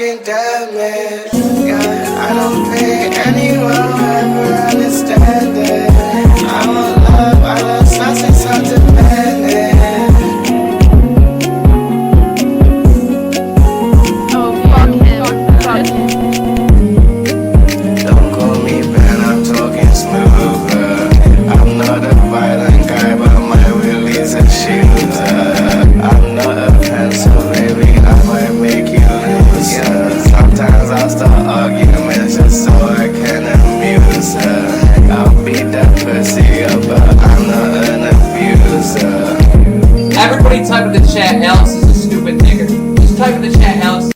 brain damage. Yeah, I don't think anyone will ever understand it. I want love, I love something so dependent. Oh, fuck him. Fuck him. Don't call me Ben, I'm talking smooth. I'm not a violent guy, but my will is a shooter. I'm not a pencil, baby, I might make you lose. Sometimes I'll start arguments just so I can amuse her. I'll beat that pussy up, but I'm not an abuser. Everybody type in the chat, Alex is